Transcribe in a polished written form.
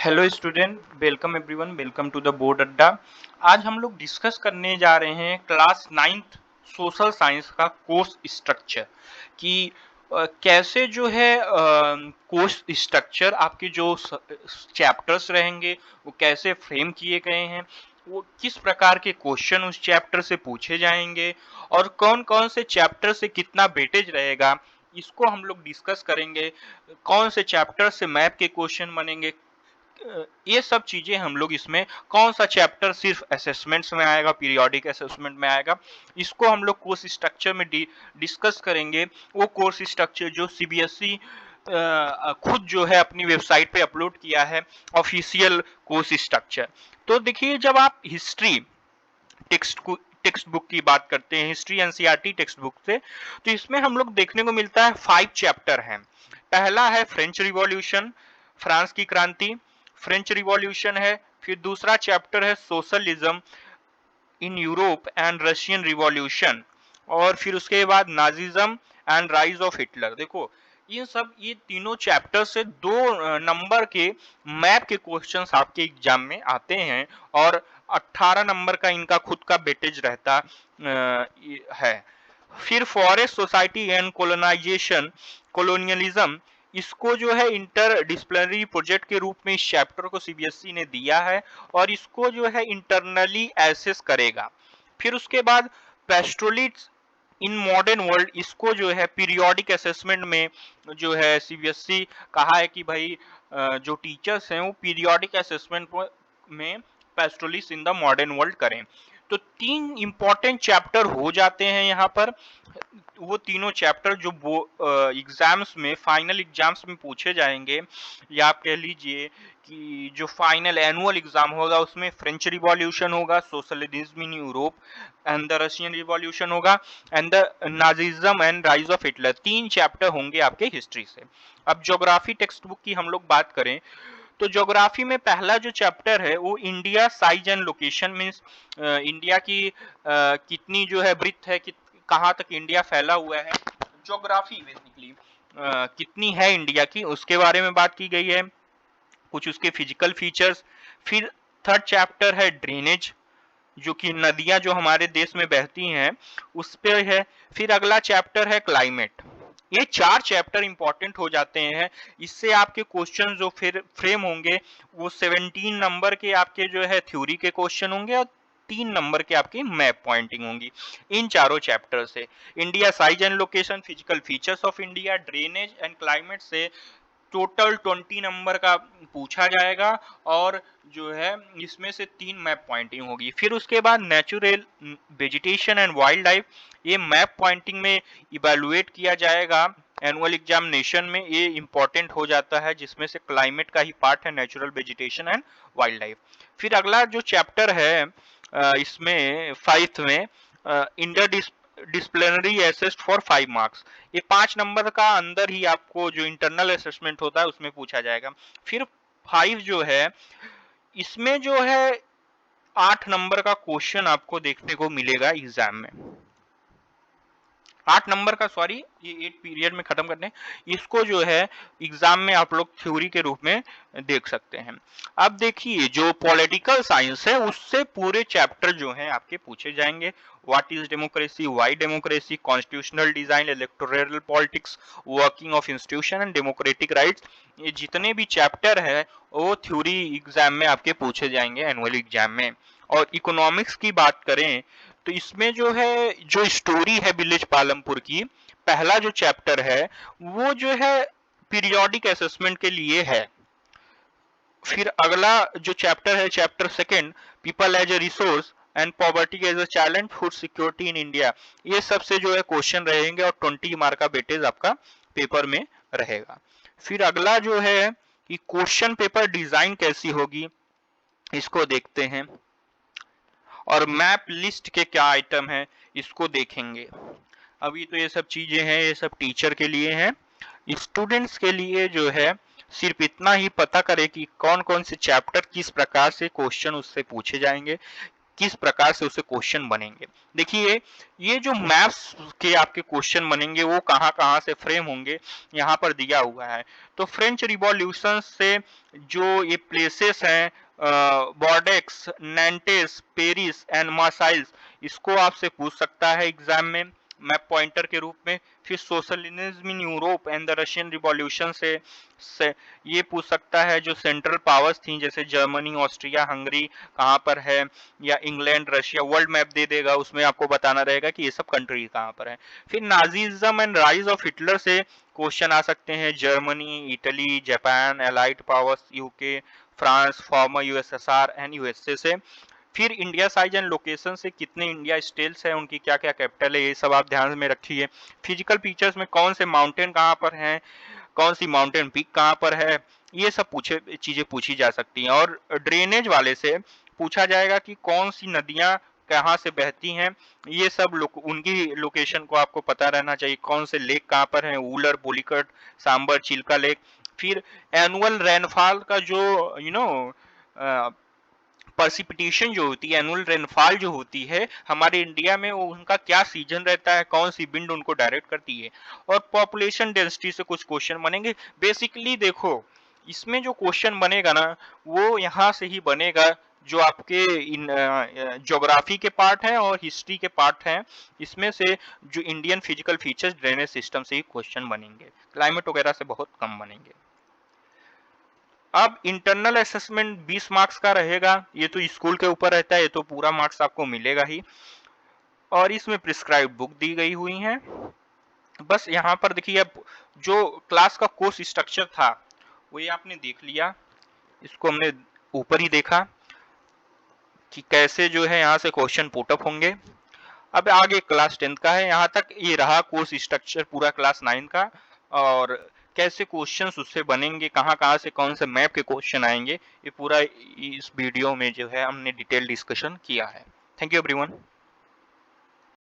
Hello student, welcome everyone, welcome to the board Adda. आज हम लोग डिस्कस करने जा रहे हैं क्लास 9th सोशल साइंस का कोर्स स्ट्रक्चर कि कैसे जो है कोर्स स्ट्रक्चर आपके जो चैप्टर्स रहेंगे वो कैसे फ्रेम किए गए हैं, वो किस प्रकार के क्वेश्चन उस चैप्टर से पूछे जाएंगे और कौन कौन से चैप्टर से कितना वेटेज रहेगा, इसको हम लोग डिस्कस करेंगे। कौन से चैप्टर से मैप के क्वेश्चन बनेंगे, ये सब चीजें हम लोग इसमें कौन सा चैप्टर सिर्फ असेसमेंट्स में आएगा, पीरियोडिक असेसमेंट में आएगा, इसको हम लोग कोर्स स्ट्रक्चर में डिस्कस करेंगे। वो कोर्स स्ट्रक्चर जो सीबीएसई खुद जो है अपनी वेबसाइट पे अपलोड किया है, ऑफिशियल कोर्स स्ट्रक्चर। तो देखिए, जब आप हिस्ट्री टेक्स्ट बुक की बात करते हैं, हिस्ट्री एनसीईआरटी टेक्स्ट बुक से, तो इसमें हम लोग देखने को मिलता है 5 चैप्टर हैं। पहला है फ्रेंच रिवॉल्यूशन, फ्रांस की क्रांति, फ्रेंच रिवॉल्यूशन है। फिर दूसरा चैप्टर है socialism in Europe and Russian revolution, और फिर उसके बाद Nazism and rise of Hitler. देखो, ये तीनों चैप्टर से 2 नंबर के मैप के क्वेश्चंस आपके एग्जाम में आते हैं और 18 नंबर का इनका खुद का वेटेज रहता है। फिर forest society and colonization colonialism, इसको जो है इंटर डिसिप्लिनरी प्रोजेक्ट के रूप में इस चैप्टर को सीबीएसई ने दिया है और इसको जो है इंटरनली एसेस करेगा। फिर उसके बाद पेस्ट्रोलिट्स इन मॉडर्न वर्ल्ड, इसको जो है पीरियोडिक असेसमेंट में जो है सीबीएसई कहा है कि भाई जो टीचर्स हैं वो पीरियोडिक असेसमेंट में पेस्ट्रोलिट्स इन द मॉडर्न वर्ल्ड करें। तो 3 इंपॉर्टेंट चैप्टर हो जाते हैं यहाँ पर। वो तीनों चैप्टर जो वो एग्जाम्स में, फाइनल एग्जाम्स में पूछे जाएंगे, या आप कह लीजिए कि जो फाइनल एनुअल एग्जाम होगा उसमें फ्रेंच रिवॉल्यूशन होगा, socialism in Europe and the Russian revolution होगा, and the Nazism and rise of Hitler. 3 chapter होंगे आपके हिस्ट्री से। अब ज्योग्राफी टेक्स्ट बुक की हम लोग बात करें तो ज्योग्राफी में पहला जो चैप्टर है वो India size and location, means India की कितनी जो है ब्रीथ है, कहाँ तक इंडिया फैला हुआ है, ज्योग्राफी बेसिकली कितनी है इंडिया की, उसके बारे में बात की गई है, कुछ उसके फिजिकल फीचर्स। फिर थर्ड चैप्टर है ड्रेनेज, जो कि नदियां जो हमारे देश में बहती हैं उस पे है। फिर अगला चैप्टर है क्लाइमेट। ये 4 चैप्टर इंपॉर्टेंट हो जाते हैं। इससे आपके क्वेश्चन जो फिर फ्रेम होंगे वो 17 नंबर के आपके जो है थ्योरी के क्वेश्चन होंगे और 3 नंबर के आपकी मैप पॉइंटिंग होंगी इन चारों चैप्टर से। India size and location, physical features of India, drainage and climate से टोटल 20 नंबर का पूछा जाएगा और जो है इसमें से 3 मैप पॉइंटिंग होगी। फिर उसके बाद natural vegetation and wild life, ये मैप पॉइंटिंग में इवेलुएट किया जाएगा एनुअल एग्जामिनेशन में। ये इंपॉर्टेंट हो जाता है, जिसमें से क्लाइमेट का ही पार्ट है natural vegetation and wild life. फिर अगला जो चैप्टर है इसमें 5th में inter disciplinary assessed for 5 marks, ये 5 नंबर का अंदर ही आपको जो इंटरनल असेसमेंट होता है उसमें पूछा जाएगा। फिर 5 जो है इसमें जो है 8 नंबर का क्वेश्चन आपको देखने को मिलेगा एग्जाम में। 8 नंबर का, सॉरी, ये 8 पीरियड में खत्म करने, इसको जो है एग्जाम में आप लोग थ्योरी के रूप में देख सकते हैं। अब देखिए, जो पॉलिटिकल साइंस है उससे पूरे चैप्टर जो हैं आपके पूछे जाएंगे। What is democracy, why democracy, constitutional design, electoral politics, working of institution and democratic rights, ये जितने भी चैप्टर है वो थ्योरी एग्जाम में आपके पूछे जाएंगे एनुअल एग्जाम में। और इकोनॉमिक्स की बात करें तो इसमें जो है, जो स्टोरी है विलेज पालमपुर की, पहला जो चैप्टर है वो जो है पीरियोडिक असेसमेंट के लिए है। फिर अगला जो चैप्टर है, chapter 2, people as a resource and poverty as a challenge, food security in India, ये सबसे जो है क्वेश्चन रहेंगे और 20 मार्क का वेटेज आपका पेपर में रहेगा। फिर अगला जो है कि क्वेश्चन पेपर डिजाइन कैसी होगी, इसको देखते हैं, और मैप लिस्ट के क्या आइटम है इसको देखेंगे। अभी तो ये सब चीजें हैं, ये सब टीचर के लिए हैं। स्टूडेंट्स के लिए जो है सिर्फ इतना ही पता करें कि कौन कौन से चैप्टर किस प्रकार से क्वेश्चन उससे पूछे जाएंगे, किस प्रकार से उससे क्वेश्चन बनेंगे। देखिए ये जो मैप्स के आपके क्वेश्चन बनेंगे वो कहाँ कहाँ से फ्रेम होंगे यहाँ पर दिया हुआ है। तो फ्रेंच रिवॉल्यूशन से जो ये प्लेसेस हैं, बॉर्डेक्स, नैंटेस, पेरिस एंड मार्साइल्स, इसको आपसे पूछ सकता है एग्जाम में मैप पॉइंटर के रूप में। फिर socialism in Europe and the Russian revolution से ये पूछ सकता है जो सेंट्रल पावर्स थी जैसे जर्मनी, ऑस्ट्रिया, हंगरी कहाँ पर है, या इंग्लैंड, रशिया। वर्ल्ड मैप दे देगा, उसमें आपको बताना रहेगा कि ये सब कंट्री कहाँ पर है। फिर नाजीज्म एंड राइज ऑफ हिटलर से क्वेश्चन आ सकते हैं, Germany, Italy, Japan, allied powers, UK, France, farmer USSR and USA से। फिर इंडिया साइज एंड लोकेशन से कितने इंडिया स्टेट्स हैं, उनकी क्या क्या कैपिटल है, ये सब आप ध्यान में रखिए। फिजिकल फीचर्स में कौन से माउंटेन कहाँ पर हैं, कौन सी माउंटेन पीक कहाँ पर है, ये सब चीजें पूछी जा सकती हैं। और ड्रेनेज वाले से पूछा जाएगा कि कौन सी नदियां कहाँ से बहती हैं, ये सब उनकी लोकेशन को आपको पता रहना चाहिए। कौन से लेक कहाँ पर हैं, वूलर, बोलिकट, सांबर, चिल्का लेक। फिर एनुअल रेनफॉल का जो पर्सिपिटेशन जो होती है, एनुअल रेनफॉल जो होती है हमारे इंडिया में, वो उनका क्या सीजन रहता है, कौन सी विंड उनको डायरेक्ट करती है। और पॉपुलेशन डेंसिटी से कुछ क्वेश्चन बनेंगे। बेसिकली देखो इसमें जो क्वेश्चन बनेगा ना वो यहाँ से ही बनेगा, जो आपके इन ज्योग्राफी के पार्ट हैं और हिस्ट्री के पार्ट हैं, इसमें से जो Indian physical features, drainage system से ही क्वेश्चन बनेंगे। क्लाइमेट वगैरह से बहुत कम बनेंगे। अब इंटरनल असेसमेंट 20 मार्क्स का रहेगा, ये तो स्कूल के ऊपर रहता है, ये तो पूरा मार्क्स आपको मिलेगा ही। और इसमें प्रिस्क्राइब बुक दी गई हुई है। बस यहाँ पर देखिए, अब जो क्लास का कोर्स स्ट्रक्चर था वो ये आपने देख लिया, इसको हमने ऊपर ही देखा कि कैसे जो है यहाँ से क्वेश्चन पुटअप होंगे। अब आगे क्लास 10 का है, यहाँ तक ये रहा कोर्स स्ट्रक्चर पूरा क्लास 9 का, और कैसे क्वेश्चंस उससे बनेंगे, कहाँ कहाँ से कौन से मैप के क्वेश्चन आएंगे, ये पूरा इस वीडियो में जो है हमने डिटेल डिस्कशन किया है। Thank you everyone.